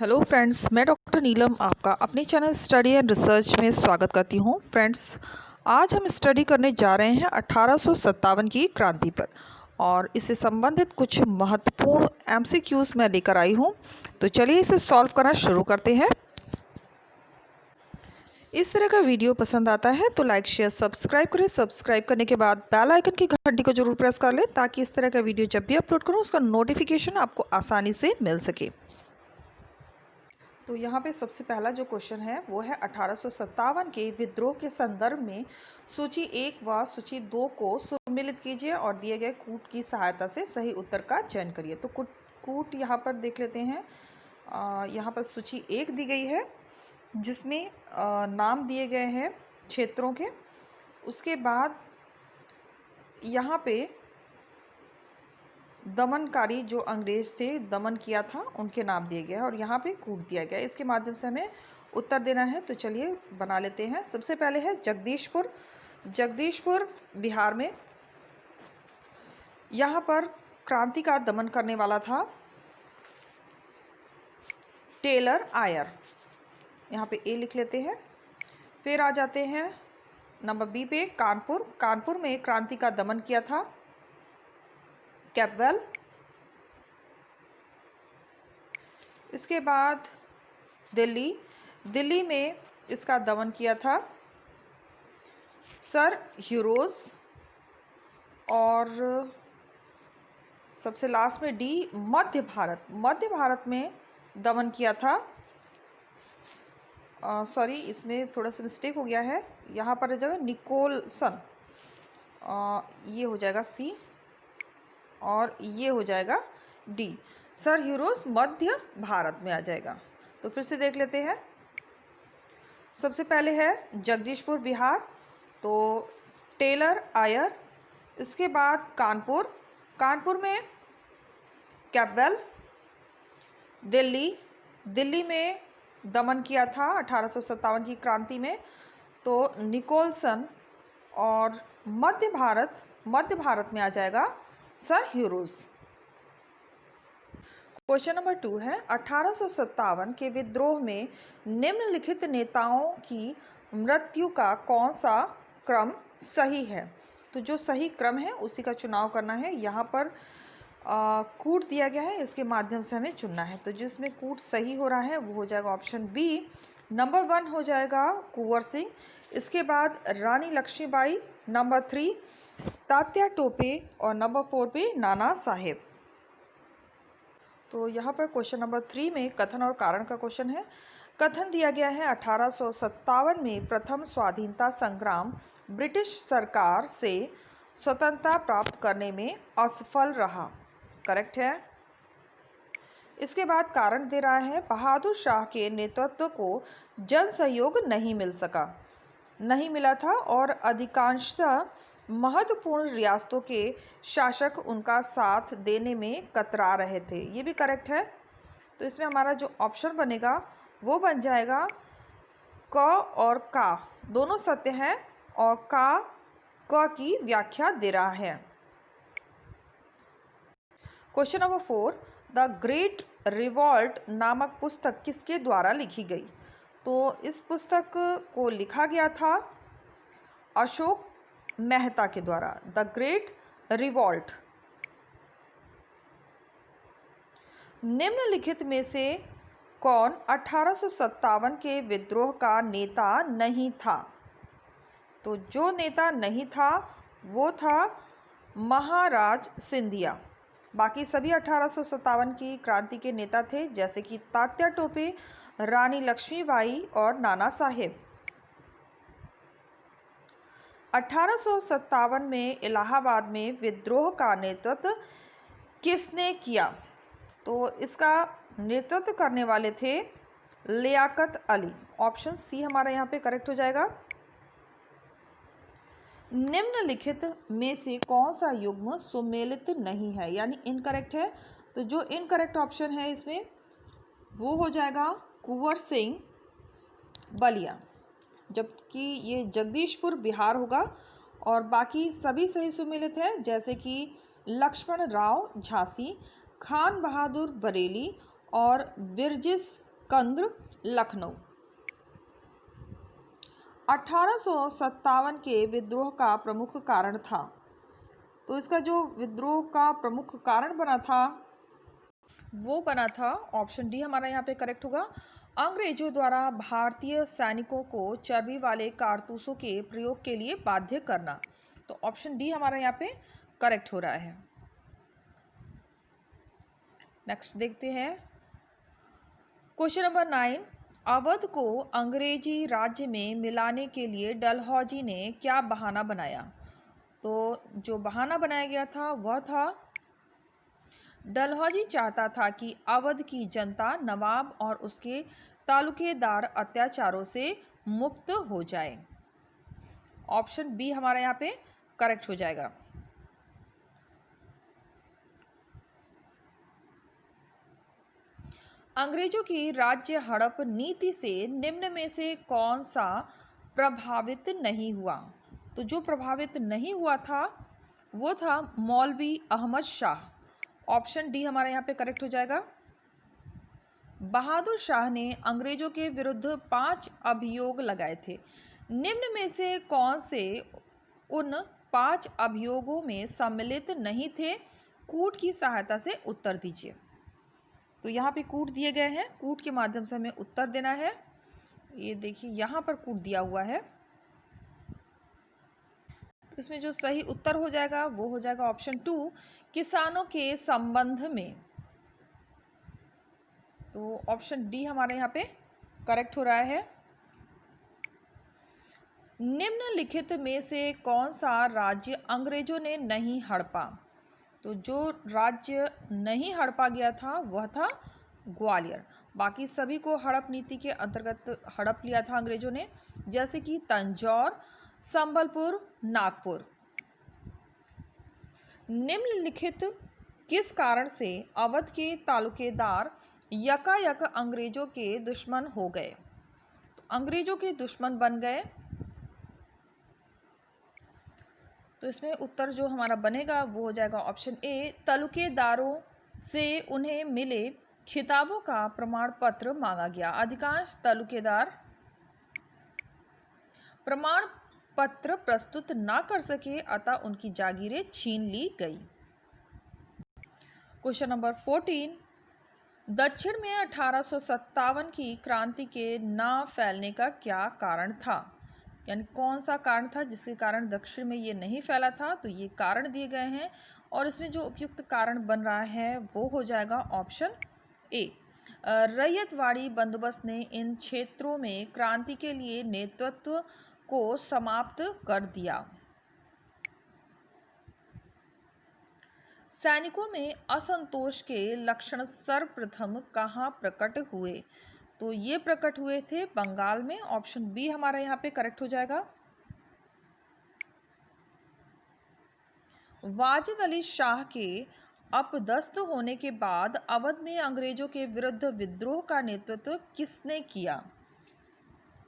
Hello friends, मैं doctor नीलम आपका अपने चैनल स्टडी एंड रिसर्च में स्वागत करती हूं। फ्रेंड्स, आज हम स्टडी करने जा रहे हैं 1857 की क्रांति पर और इससे संबंधित कुछ महत्वपूर्ण एमसीक्यूज मैं लेकर आई हूं। तो चलिए इसे सॉल्व करना शुरू करते हैं। इस तरह का वीडियो पसंद आता है तो लाइक शेयर सब्सक्राइब करें। सब्सक्राइब करने के बाद बेल आइकन की घंटी को जरूर प्रेस कर लें ताकि इस तरह का वीडियो जब भी अपलोड करूँ उसका नोटिफिकेशन आपको आसानी से मिल सके। तो यहाँ पे सबसे पहला जो क्वेश्चन है वो है 1857 के विद्रोह के संदर्भ में सूची 1 व सूची 2 को सम्मिलित कीजिए और दिए गए कूट की सहायता से सही उत्तर का चयन करिए। तो कूट यहाँ पर देख लेते हैं। यहाँ पर सूची 1 दी गई है जिसमें नाम दिए गए हैं क्षेत्रों के। उसके बाद यहाँ पे दमनकारी जो अंग्रेज थे, दमन किया था, उनके नाम दिए गए हैं और यहाँ पे कूट दिया गया है। इसके माध्यम से हमें उत्तर देना है। तो चलिए बना लेते हैं। सबसे पहले है जगदीशपुर। जगदीशपुर बिहार में। यहाँ पर क्रांति का दमन करने वाला था टेलर आयर। यहाँ पे ए लिख लेते हैं। फिर आ जाते हैं नंबर बी पे, कानपुर। कानपुर में क्रांति का दमन किया था कैपवेल। इसके बाद दिल्ली। दिल्ली में इसका दमन किया था सर ह्यूरोज। और सबसे लास्ट में डी, मध्य भारत। मध्य भारत में दमन किया था, सॉरी इसमें थोड़ा सा मिस्टेक हो गया है, यहाँ पर जगह निकोलसन, ये हो जाएगा सी और ये हो जाएगा डी। सर ह्यूरोज मध्य भारत में आ जाएगा। तो फिर से देख लेते हैं। सबसे पहले है जगदीशपुर बिहार, तो टेलर आयर। इसके बाद कानपुर। कानपुर में कैपवेल। दिल्ली। दिल्ली में दमन किया था 1857 की क्रांति में तो निकोलसन। और मध्य भारत में आ जाएगा सर ह्यूरोज। क्वेश्चन नंबर 2 है 1857 के विद्रोह में निम्नलिखित नेताओं की मृत्यु का कौन सा क्रम सही है। तो जो सही क्रम है उसी का चुनाव करना है। यहाँ पर कूट दिया गया है, इसके माध्यम से हमें चुनना है। तो जिसमें कूट सही हो रहा है वो हो जाएगा ऑप्शन बी। नंबर 1 हो जाएगा कुंवर सिंह। इसके बाद रानी लक्ष्मीबाई। नंबर 3 तात्या टोपे और नंबर 4 पे नाना साहेब। तो यहाँ पर क्वेश्चन नंबर 3 में कथन और कारण का क्वेश्चन है। कथन दिया गया है 1857 में प्रथम स्वाधीनता संग्राम ब्रिटिश सरकार से स्वतंत्रता प्राप्त करने में असफल रहा। करेक्ट है। इसके बाद कारण दे रहा है बहादुर शाह के नेतृत्व को जन सहयोग नहीं मिला था और अधिकांशतः महत्वपूर्ण रियासतों के शासक उनका साथ देने में कतरा रहे थे। ये भी करेक्ट है। तो इसमें हमारा जो ऑप्शन बनेगा वो बन जाएगा क और का दोनों सत्य हैं और क की व्याख्या दे रहा है। Question number 4 the great revolt नामक पुस्तक किसके द्वारा लिखी गई। तो इस पुस्तक को लिखा गया था अशोक मेहता के द्वारा। The great revolt. निम्नलिखित में से कौन 1857 के विद्रोह का नेता नहीं था। तो जो नेता नहीं था वो था महाराज सिंधिया। बाकी सभी 1857 की क्रांति के नेता थे जैसे कि तात्या टोपे, रानी लक्ष्मीबाई और नाना साहेब। 1857 में इलाहाबाद में विद्रोह का नेतृत्व किसने किया। तो इसका नेतृत्व करने वाले थे लियाकत अली। ऑप्शन सी हमारा यहाँ पे करेक्ट हो जाएगा। निम्नलिखित में से कौन सा युग्म सुमेलित नहीं है यानी इनकरेक्ट है। तो जो इनकरेक्ट ऑप्शन है इसमें वो हो जाएगा कुंवर सिंह बलिया, जबकि ये जगदीशपुर बिहार होगा। और बाकी सभी सही सुमेलित है जैसे कि लक्ष्मण राव झांसी, खान बहादुर बरेली और बिरजिस सिकंदर, लखनऊ। 1857 के विद्रोह का प्रमुख कारण था। तो इसका जो विद्रोह का प्रमुख कारण बना था वो बना था, ऑप्शन डी हमारा यहाँ पे करेक्ट होगा, अंग्रेजों द्वारा भारतीय सैनिकों को चर्बी वाले कारतूसों के प्रयोग के लिए बाध्य करना। तो ऑप्शन डी हमारा यहाँ पे करेक्ट हो रहा है। नेक्स्ट देखते हैं क्वेश्चन नंबर 9। अवध को अंग्रेजी राज्य में मिलाने के लिए डलहौजी ने क्या बहाना बनाया? तो जो बहाना बनाया गया था वह था, डलहौजी चाहता था कि अवध की जनता नवाब और उसके तालुकेदार अत्याचारों से मुक्त हो जाए। ऑप्शन बी हमारा यहाँ पे करेक्ट हो जाएगा। अंग्रेजों की राज्य हड़प नीति से निम्न में से कौन सा प्रभावित नहीं हुआ? तो जो प्रभावित नहीं हुआ था वो था मौलवी अहमद शाह। ऑप्शन डी हमारे यहाँ पे करेक्ट हो जाएगा। बहादुर शाह ने अंग्रेजों के विरुद्ध 5 अभियोग लगाए थे। निम्न में से कौन से उन 5 अभियोगों में सम्मिलित नहीं थे? कूट की सहायता से उत्तर दीजिए। तो यहाँ पे कूट दिए गए हैं, कूट के माध्यम से हमें उत्तर देना है। ये देखिए यहाँ पर कूट दिया हुआ है। तो इसमें जो सही उत्तर हो जाएगा वो हो जाएगा ऑप्शन 2, किसानों के संबंध में। तो ऑप्शन डी हमारे यहाँ पे करेक्ट हो रहा है। निम्नलिखित में से कौन सा राज्य अंग्रेजों ने नहीं हड़पा? तो जो राज्य नहीं हड़पा गया था वह था ग्वालियर। बाकी सभी को हड़प नीति के अंतर्गत हड़प लिया था अंग्रेजों ने, जैसे कि तंजौर, संबलपुर, नागपुर। निम्नलिखित किस कारण से अवध के तालुकेदार यकायक अंग्रेजों के दुश्मन हो गए? तो अंग्रेजों के दुश्मन बन गए। तो इसमें उत्तर जो हमारा बनेगा वो हो जाएगा ऑप्शन ए, तालुकेदारों से उन्हें मिले खिताबों का प्रमाण पत्र मांगा गया। अधिकांश तालुकेदार प्रमाण पत्र प्रस्तुत ना कर सके, अतः उनकी जागीरें छीन ली गई। Question number 14। दक्षिण में 1857 की क्रांति के ना फैलने का क्या कारण था? यानी कौन सा कारण था जिसके कारण दक्षिण में ये नहीं फैला था? तो ये कारण दिए गए हैं और इसमें जो उपयुक्त कारण बन रहा है वो हो जाएगा ऑप्शन ए, रैयतवाड़ी बंदोबस्त ने इन क्षेत्रों में क्रांति के लिए नेतृत्व को समाप्त कर दिया। सैनिकों में असंतोष के लक्षण सर्वप्रथम कहाँ प्रकट हुए? तो ये प्रकट हुए थे बंगाल में। ऑप्शन बी हमारा यहाँ पे करेक्ट हो जाएगा। वाजिद अली शाह के अपदस्थ होने के बाद अवध में अंग्रेजों के विरुद्ध विद्रोह का नेतृत्व किसने किया?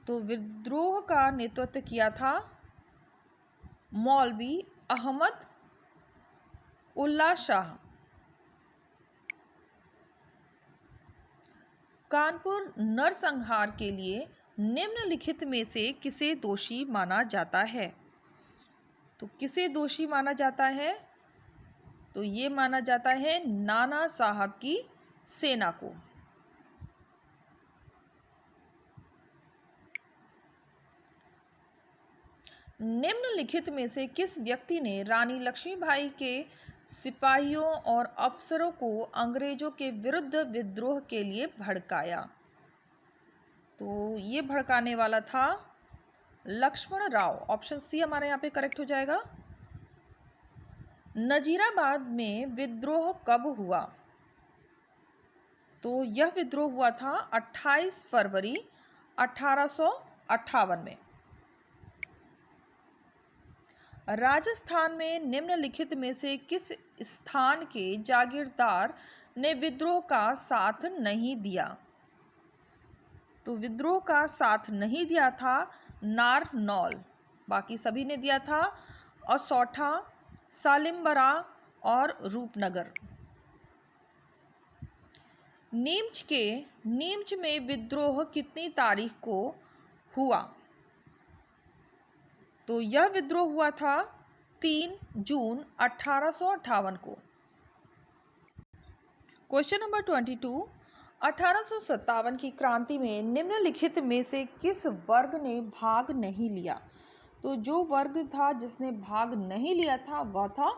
तो विद्रोह का नेतृत्व किया था मौलवी अहमद उल्ला शाह। कानपुर नरसंहार के लिए निम्नलिखित में से किसे दोषी माना जाता है? तो किसे दोषी माना जाता है? तो ये माना जाता है नाना साहब की सेना को। निम्नलिखित में से किस व्यक्ति ने रानी लक्ष्मीबाई के सिपाहियों और अफसरों को अंग्रेजों के विरुद्ध विद्रोह के लिए भड़काया? तो ये भड़काने वाला था लक्ष्मण राव। ऑप्शन सी हमारे यहाँ पे करेक्ट हो जाएगा। नजीराबाद में विद्रोह कब हुआ? तो यह विद्रोह हुआ था 28 फरवरी 1858 में। राजस्थान में निम्नलिखित में से किस स्थान के जागीरदार ने विद्रोह का साथ नहीं दिया? तो विद्रोह का साथ नहीं दिया था नारनौल, बाकी सभी ने दिया था असौठा, सालिमबरा और रूपनगर। नीमच में विद्रोह कितनी तारीख को हुआ? तो यह विद्रोह हुआ था 3 जून 1858 को। क्वेश्चन नंबर 22, 1857 की क्रांति में निम्नलिखित में से किस वर्ग ने भाग नहीं लिया? तो जो वर्ग था जिसने भाग नहीं लिया था वह था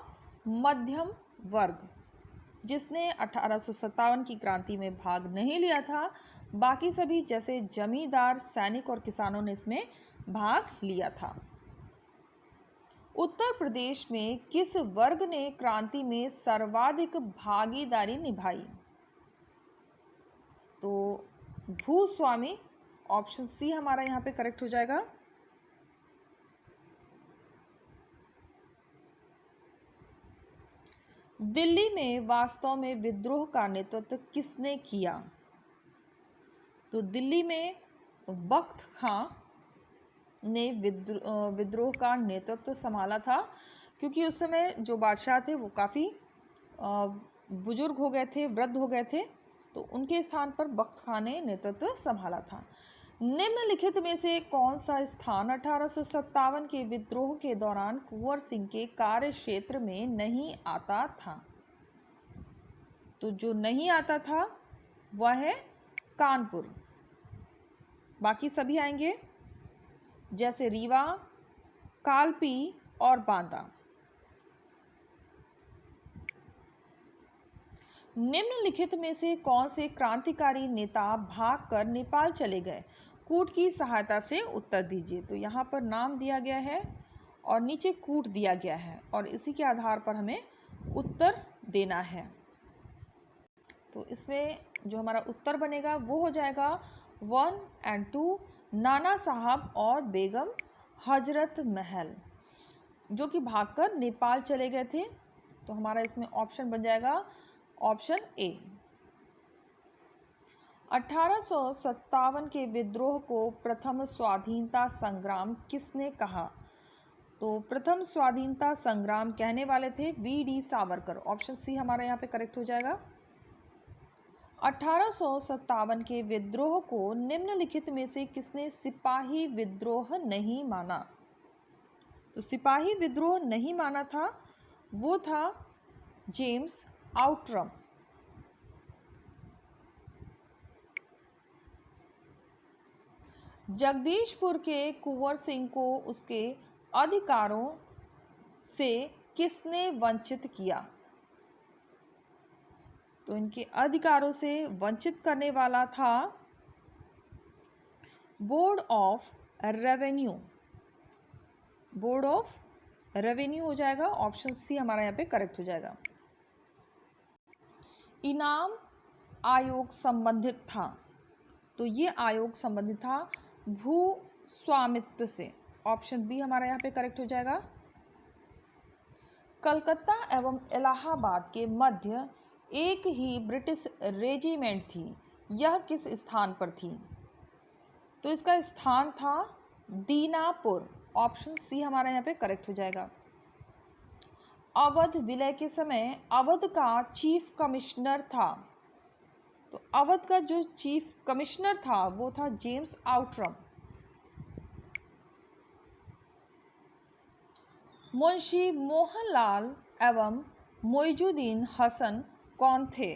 मध्यम वर्ग, जिसने 1857 की क्रांति में भाग नहीं लिया था। बाकी सभी जैसे जमींदार, सैनिक और किसानों ने इसमें भाग लिया था। उत्तर प्रदेश में किस वर्ग ने क्रांति में सर्वाधिक भागीदारी निभाई? तो भूस्वामी, ऑप्शन सी हमारा यहाँ पे करेक्ट हो जाएगा। दिल्ली में वास्तव में विद्रोह का नेतृत्व किसने किया? तो दिल्ली में बख्त खां ने विद्रोह का नेतृत्व संभाला था, क्योंकि उस समय जो बादशाह थे वो काफ़ी बुजुर्ग हो गए थे, वृद्ध हो गए थे, तो उनके स्थान पर बख्त खां ने नेतृत्व संभाला था। निम्नलिखित में से कौन सा स्थान 1857 के विद्रोह के दौरान कुंवर सिंह के कार्य क्षेत्र में नहीं आता था? तो जो नहीं आता था वह है कानपुर। बाकी सभी आएंगे जैसे रीवा, कालपी और बांदा। निम्नलिखित में से कौन से क्रांतिकारी नेता भागकर नेपाल चले गए? कूट की सहायता से उत्तर दीजिए। तो यहाँ पर नाम दिया गया है और नीचे कूट दिया गया है और इसी के आधार पर हमें उत्तर देना है। तो इसमें जो हमारा उत्तर बनेगा वो हो जाएगा 1 और 2, नाना साहब और बेगम हजरत महल, जो कि भागकर नेपाल चले गए थे। तो हमारा इसमें ऑप्शन बन जाएगा ऑप्शन ए। 1857 के विद्रोह को प्रथम स्वाधीनता संग्राम किसने कहा? तो प्रथम स्वाधीनता संग्राम कहने वाले थे वी.डी. सावरकर। ऑप्शन सी हमारा यहाँ पे करेक्ट हो जाएगा। 1857 के विद्रोह को निम्नलिखित में से किसने सिपाही विद्रोह नहीं माना? तो सिपाही विद्रोह नहीं माना था वो था जेम्स आउट्रम। जगदीशपुर के कुंवर सिंह को उसके अधिकारों से किसने वंचित किया? तो इनके अधिकारों से वंचित करने वाला था board of revenue. Board of revenue हो जाएगा। ऑप्शन सी हमारा यहाँ पे करेक्ट हो जाएगा। इनाम आयोग संबंधित था, तो ये आयोग संबंधित था भू स्वामित्व से। ऑप्शन बी हमारा यहाँ पे करेक्ट हो जाएगा। कलकत्ता एवं इलाहाबाद के मध्य एक ही ब्रिटिश रेजिमेंट थी, यह किस स्थान पर थी? तो इसका स्थान था दीनापुर। ऑप्शन सी हमारा यहाँ पे करेक्ट हो जाएगा। अवध विलय के समय अवध का चीफ कमिश्नर था, तो अवध का जो चीफ कमिश्नर था वो था जेम्स आउट्रम। मुंशी मोहनलाल एवं मोइजुद्दीन हसन कौन थे?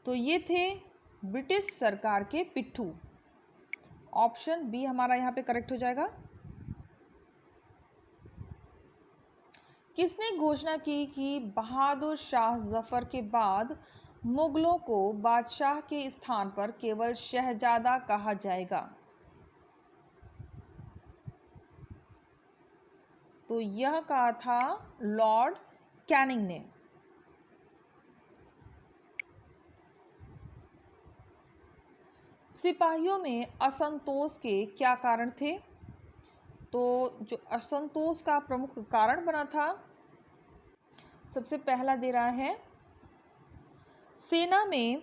तो ये थे ब्रिटिश सरकार के पिट्ठू। ऑप्शन बी हमारा यहाँ पे करेक्ट हो जाएगा। किसने घोषणा की कि बहादुर शाह जफर के बाद मुगलों को बादशाह के स्थान पर केवल शहजादा कहा जाएगा? तो यह कहा था लॉर्ड कैनिंग ने। सिपाहियों में असंतोष के क्या कारण थे? तो जो असंतोष का प्रमुख कारण बना था, सबसे पहला दे रहा है सेना में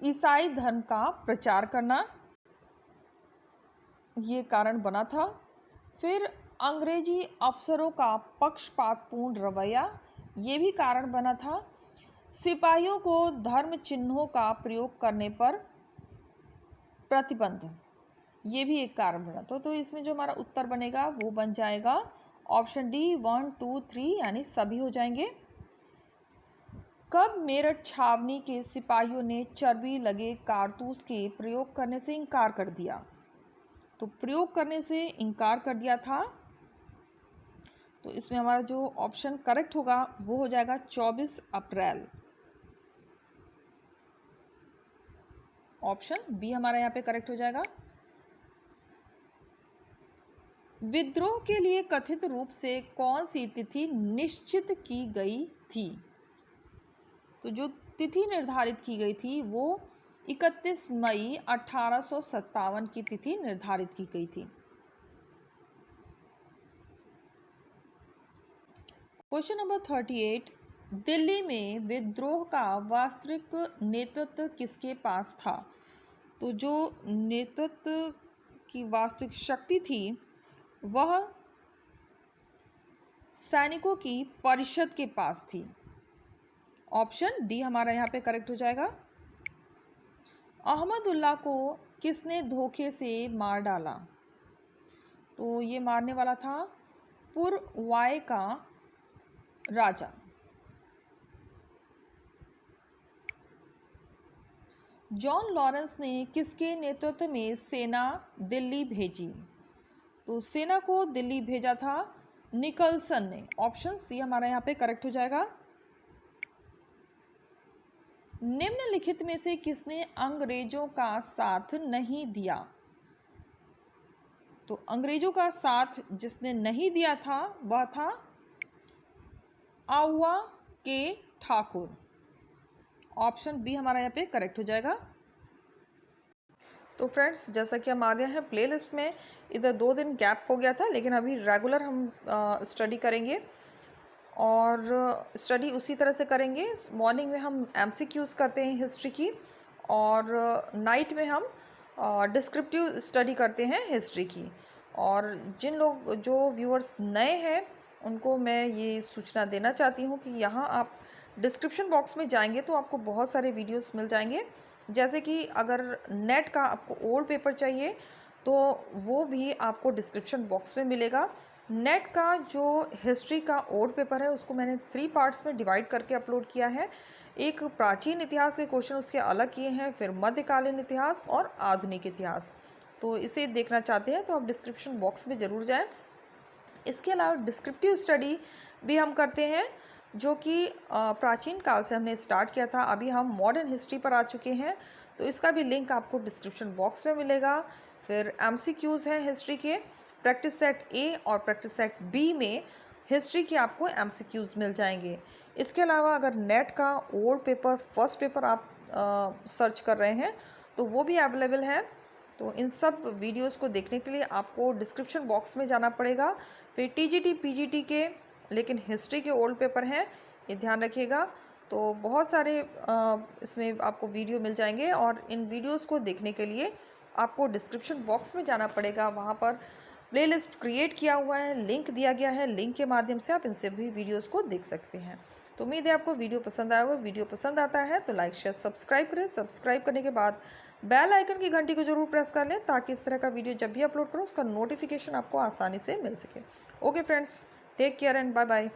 ईसाई धर्म का प्रचार करना, ये कारण बना था। फिर अंग्रेजी अफसरों का पक्षपातपूर्ण रवैया, ये भी कारण बना था। सिपाहियों को धर्म चिन्हों का प्रयोग करने पर प्रतिबंध, ये भी एक कारण बना। तो इसमें जो हमारा उत्तर बनेगा वो बन जाएगा ऑप्शन डी 1 2 3, यानी सभी हो जाएंगे। कब मेरठ छावनी के सिपाहियों ने चर्बी लगे कारतूस के प्रयोग करने से इनकार कर दिया? तो प्रयोग करने से इनकार कर दिया था, तो इसमें हमारा जो ऑप्शन करेक्ट होगा वो हो जाएगा 24 अप्रैल। ऑप्शन बी हमारा यहाँ पे करेक्ट हो जाएगा। विद्रोह के लिए कथित रूप से कौन सी तिथि निश्चित की गई थी? तो जो तिथि निर्धारित की गई थी वो 31 मई 1857 की तिथि निर्धारित की गई थी। क्वेश्चन नंबर 38, दिल्ली में विद्रोह का वास्तविक नेतृत्व किसके पास था? तो जो नेतृत्व की वास्तविक शक्ति थी वह सैनिकों की परिषद के पास थी। ऑप्शन डी हमारा यहाँ पे करेक्ट हो जाएगा। अहमदुल्ला को किसने धोखे से मार डाला? तो ये मारने वाला था पुरवाई का राजा। जॉन लॉरेंस ने किसके नेतृत्व में सेना दिल्ली भेजी? तो सेना को दिल्ली भेजा था निकलसन ने। ऑप्शन सी हमारा यहाँ पे करेक्ट हो जाएगा। निम्नलिखित में से किसने अंग्रेजों का साथ नहीं दिया? तो अंग्रेजों का साथ जिसने नहीं दिया था वह था आउवा के ठाकुर। ऑप्शन बी हमारा यहाँ पे करेक्ट हो जाएगा। तो फ्रेंड्स, जैसा कि हम आ गए हैं प्लेलिस्ट में, इधर 2 दिन गैप हो गया था, लेकिन अभी रेगुलर हम स्टडी करेंगे और स्टडी उसी तरह से करेंगे। मॉर्निंग में हम एमसीक्यूज करते हैं हिस्ट्री की, और नाइट में हम डिस्क्रिप्टिव स्टडी करते हैं हिस्ट्री की। और जिन लोग जो व्यूअर्स नए हैं उनको मैं ये सूचना देना चाहती हूँ कि यहाँ आप डिस्क्रिप्शन बॉक्स में जाएंगे तो आपको बहुत सारे वीडियोस मिल जाएंगे। जैसे कि अगर नेट का आपको ओल्ड पेपर चाहिए तो वो भी आपको डिस्क्रिप्शन बॉक्स में मिलेगा। नेट का जो हिस्ट्री का ओल्ड पेपर है उसको मैंने 3 पार्ट्स में डिवाइड करके अपलोड किया है। एक प्राचीन इतिहास के क्वेश्चन उसके अलग किए हैं, फिर मध्यकालीन इतिहास और आधुनिक इतिहास। तो इसे देखना चाहते हैं तो आप डिस्क्रिप्शन बॉक्स में ज़रूर जाएं। इसके अलावा डिस्क्रिप्टिव स्टडी भी हम करते हैं, जो कि प्राचीन काल से हमने स्टार्ट किया था। अभी हम मॉडर्न हिस्ट्री पर आ चुके हैं, तो इसका भी लिंक आपको डिस्क्रिप्शन बॉक्स में मिलेगा। फिर एमसीक्यूज़ हैं हिस्ट्री के, प्रैक्टिस सेट ए और प्रैक्टिस सेट बी में हिस्ट्री के आपको एमसीक्यूज़ मिल जाएंगे। इसके अलावा अगर नेट का ओल्ड पेपर फर्स्ट पेपर आप सर्च कर रहे हैं तो वो भी अवेलेबल है। तो इन सब वीडियोस को देखने के लिए आपको डिस्क्रिप्शन बॉक्स में जाना पड़ेगा। फिर टीजीटी पीजीटी के लेकिन हिस्ट्री के ओल्ड पेपर हैं, ये ध्यान रखिएगा। तो बहुत सारे इसमें आपको वीडियो मिल जाएंगे, और इन वीडियोस को देखने के लिए आपको डिस्क्रिप्शन बॉक्स में जाना पड़ेगा। वहाँ पर प्लेलिस्ट क्रिएट किया हुआ है, लिंक दिया गया है, लिंक के माध्यम से आप इन सभी वीडियोस को देख सकते हैं। तो उम्मीद है आपको वीडियो पसंद आया होगा। वीडियो पसंद आता है तो लाइक शेयर सब्सक्राइब करें। सब्सक्राइब करने के बाद बेल आइकन की घंटी को जरूर प्रेस कर लें, ताकि इस तरह का वीडियो जब भी अपलोड करूँ उसका नोटिफिकेशन आपको आसानी से मिल सके। Okay friends, take care and bye bye.